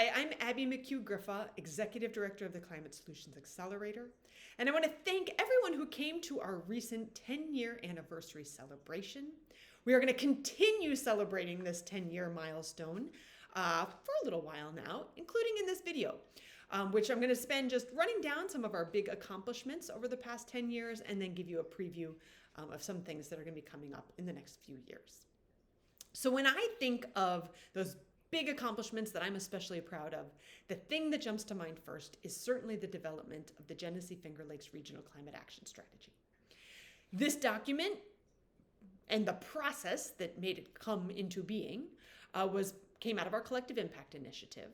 Hi, I'm Abby McHugh-Griffa, Executive Director of the Climate Solutions Accelerator, and I want to thank everyone who came to our recent 10-year anniversary celebration. We are going to continue celebrating this 10-year milestone for a little while now, including in this video, which I'm going to spend just running down some of our big accomplishments over the past 10 years and then give you a preview of some things that are going to be coming up in the next few years. So when I think of those big accomplishments that I'm especially proud of, the thing that jumps to mind first is certainly the development of the Genesee Finger Lakes Regional Climate Action Strategy. This document and the process that made it come into being came out of our Collective Impact Initiative.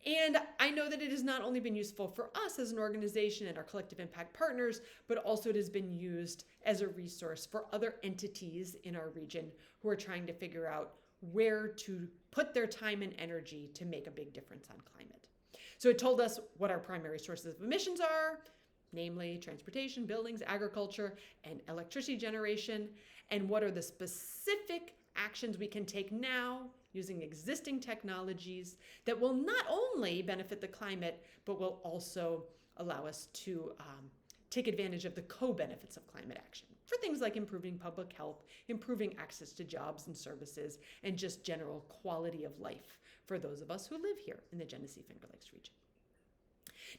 And I know that it has not only been useful for us as an organization and our collective impact partners, but also it has been used as a resource for other entities in our region who are trying to figure out where to put their time and energy to make a big difference on climate. So it told us what our primary sources of emissions are, namely transportation, buildings, agriculture, and electricity generation, and what are the specific actions we can take now using existing technologies that will not only benefit the climate, but will also allow us to take advantage of the co-benefits of climate action for things like improving public health, improving access to jobs and services, and just general quality of life for those of us who live here in the Genesee Finger Lakes region.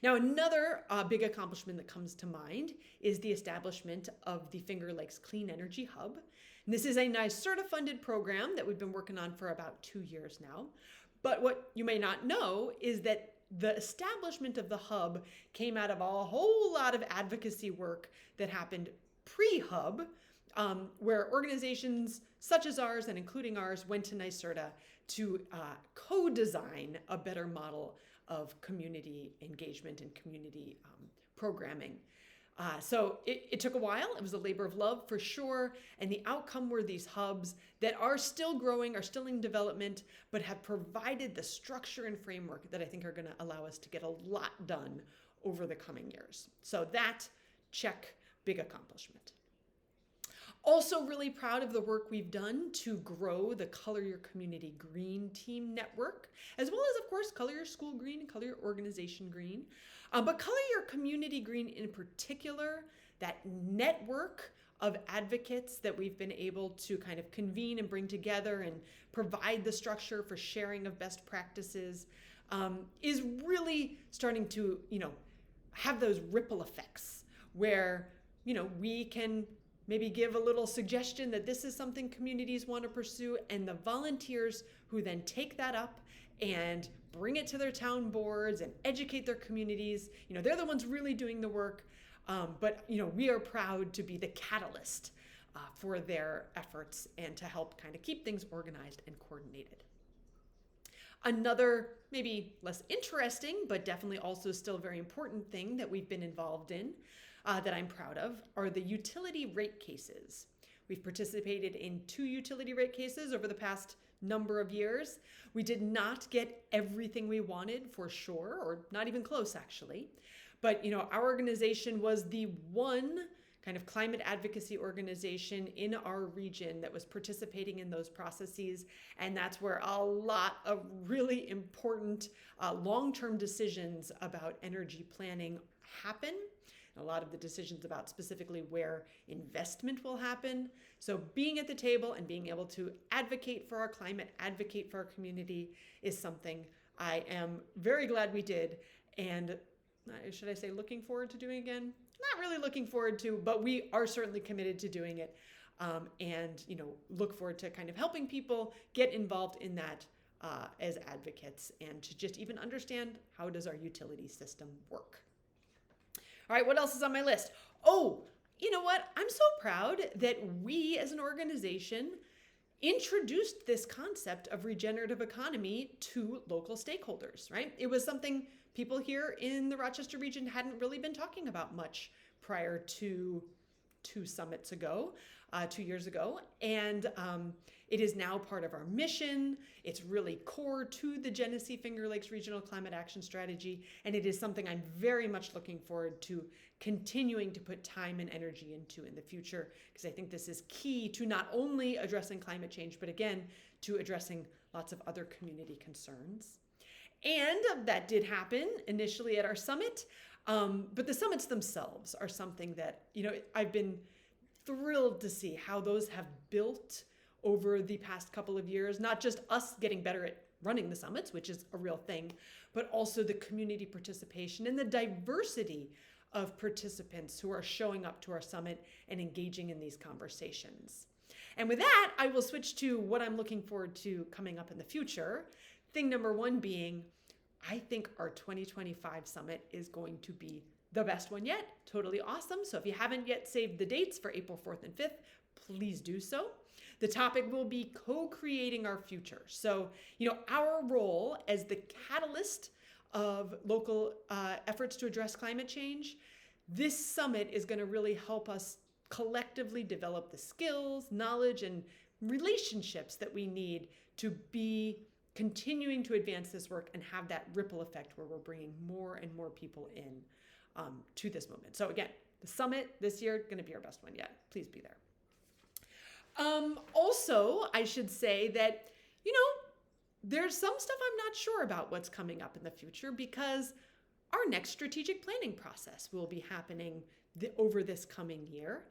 Now, another big accomplishment that comes to mind is the establishment of the Finger Lakes Clean Energy Hub. And this is a NYSERDA-funded program that we've been working on for about 2 years now. But what you may not know is that the establishment of the hub came out of a whole lot of advocacy work that happened pre-hub, where organizations such as ours and including ours went to NYSERDA to co-design a better model of community engagement and community programming. So it took a while. It was a labor of love for sure. And the outcome were these hubs that are still growing, are still in development, but have provided the structure and framework that I think are going to allow us to get a lot done over the coming years. So that, check, big accomplishment. Also really proud of the work we've done to grow the Color Your Community Green team network, as well as, of course, Color Your School Green and Color Your Organization Green. But Color Your Community Green in particular, that network of advocates that we've been able to kind of convene and bring together and provide the structure for sharing of best practices, is really starting to, have those ripple effects where, we can maybe give a little suggestion that this is something communities want to pursue, and the volunteers who then take that up and bring it to their town boards and educate their communities, they're the ones really doing the work. But we are proud to be the catalyst for their efforts and to help kind of keep things organized and coordinated. Another maybe less interesting, but definitely also still very important thing that we've been involved in that I'm proud of are the utility rate cases. We've participated in 2 utility rate cases over the past number of years. We did not get everything we wanted for sure, or not even close actually. But our organization was the one kind of climate advocacy organization in our region that was participating in those processes. And that's where a lot of really important long-term decisions about energy planning happen. A lot of the decisions about specifically where investment will happen. So being at the table and being able to advocate for our climate, advocate for our community is something I am very glad we did. And should I say looking forward to doing again? Not really looking forward to, but we are certainly committed to doing it. And look forward to kind of helping people get involved in that as advocates and to just even understand how does our utility system work. All right, what else is on my list? Oh, you know what? I'm so proud that we as an organization introduced this concept of regenerative economy to local stakeholders, right? It was something people here in the Rochester region hadn't really been talking about much prior to 2 summits ago, 2 years ago. And it is now part of our mission. It's really core to the Genesee Finger Lakes Regional Climate Action Strategy. And it is something I'm very much looking forward to continuing to put time and energy into in the future, because I think this is key to not only addressing climate change, but again, to addressing lots of other community concerns. And that did happen initially at our summit. But the summits themselves are something that, I've been thrilled to see how those have built over the past couple of years, not just us getting better at running the summits, which is a real thing, but also the community participation and the diversity of participants who are showing up to our summit and engaging in these conversations. And with that, I will switch to what I'm looking forward to coming up in the future. Thing number one being, I think our 2025 summit is going to be the best one yet. Totally awesome. So if you haven't yet saved the dates for April 4th and 5th, please do so. The topic will be co-creating our future. So, our role as the catalyst of local efforts to address climate change, this summit is going to really help us collectively develop the skills, knowledge, and relationships that we need to be continuing to advance this work and have that ripple effect where we're bringing more and more people in to this movement. So again, the summit this year, going to be our best one yet. Please be there. Also, I should say that, there's some stuff I'm not sure about what's coming up in the future because our next strategic planning process will be happening over this coming year.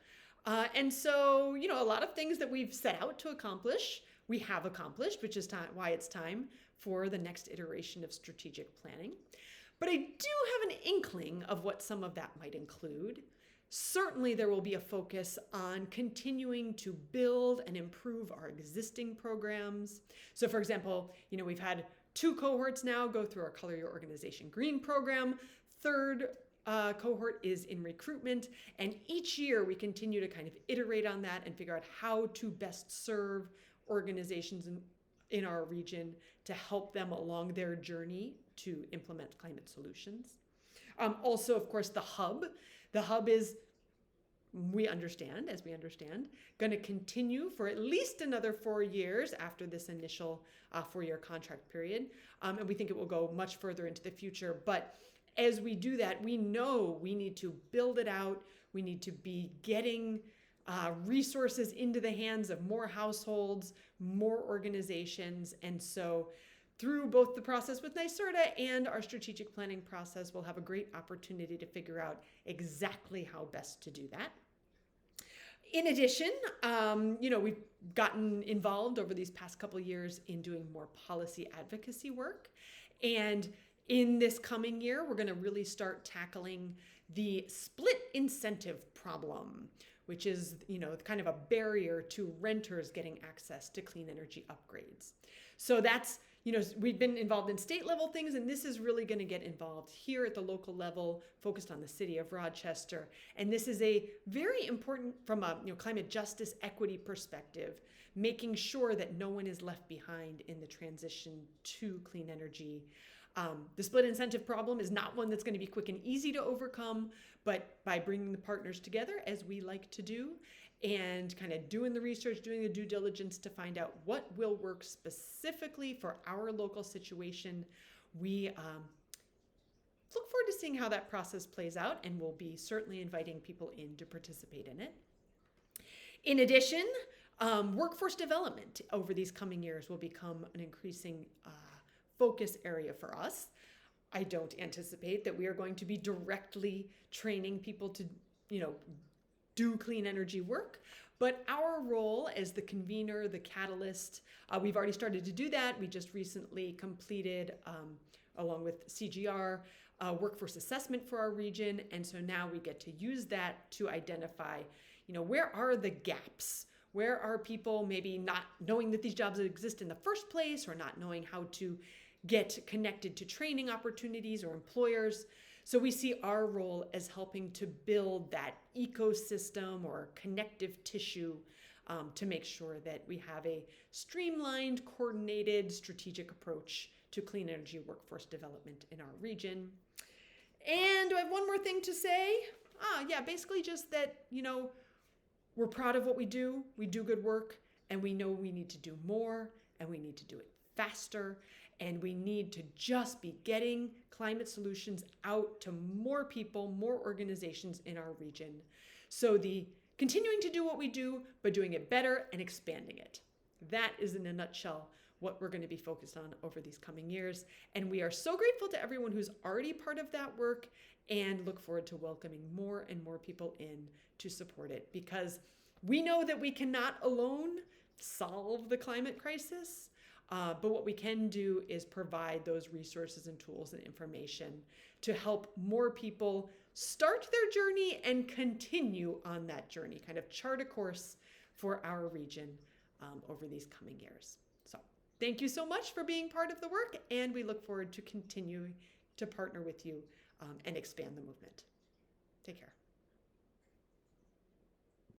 And so, a lot of things that we've set out to accomplish, we have accomplished, which is why it's time for the next iteration of strategic planning. But I do have an inkling of what some of that might include. Certainly, there will be a focus on continuing to build and improve our existing programs. So, for example, we've had 2 cohorts now go through our Color Your Organization Green program. Third cohort is in recruitment. And each year, we continue to kind of iterate on that and figure out how to best serve organizations in our region to help them along their journey to implement climate solutions. Also, of course, the hub. The hub is, we understand, going to continue for at least another 4 years after this initial 4-year contract period. And we think it will go much further into the future. But as we do that, we know we need to build it out. We need to be getting resources into the hands of more households, more organizations. And so through both the process with NYSERDA and our strategic planning process, we'll have a great opportunity to figure out exactly how best to do that. In addition, we've gotten involved over these past couple of years in doing more policy advocacy work. And in this coming year, we're going to really start tackling the split incentive problem, which is, kind of a barrier to renters getting access to clean energy upgrades. So that's, we've been involved in state level things, and this is really going to get involved here at the local level, focused on the city of Rochester. And this is a very important, from a climate justice equity perspective, making sure that no one is left behind in the transition to clean energy. The split incentive problem is not one that's going to be quick and easy to overcome, but by bringing the partners together, as we like to do, and kind of doing the research, doing the due diligence to find out what will work specifically for our local situation, we look forward to seeing how that process plays out, and we'll be certainly inviting people in to participate in it. In addition, workforce development over these coming years will become an increasing focus area for us. I don't anticipate that we are going to be directly training people to, do clean energy work, but our role as the convener, the catalyst, we've already started to do that. We just recently completed, along with CGR, workforce assessment for our region, and so now we get to use that to identify, where are the gaps? Where are people maybe not knowing that these jobs exist in the first place, or not knowing how to get connected to training opportunities or employers? So we see our role as helping to build that ecosystem or connective tissue to make sure that we have a streamlined, coordinated, strategic approach to clean energy workforce development in our region. And do I have one more thing to say? Basically just that, we're proud of what we do good work, and we know we need to do more, and we need to do it faster, and we need to just be getting climate solutions out to more people, more organizations in our region. So the continuing to do what we do, but doing it better and expanding it. That is, in a nutshell, what we're going to be focused on over these coming years. And we are so grateful to everyone who's already part of that work and look forward to welcoming more and more people in to support it, because we know that we cannot alone solve the climate crisis. But what we can do is provide those resources and tools and information to help more people start their journey and continue on that journey, kind of chart a course for our region over these coming years. So thank you so much for being part of the work, and we look forward to continuing to partner with you and expand the movement. Take care.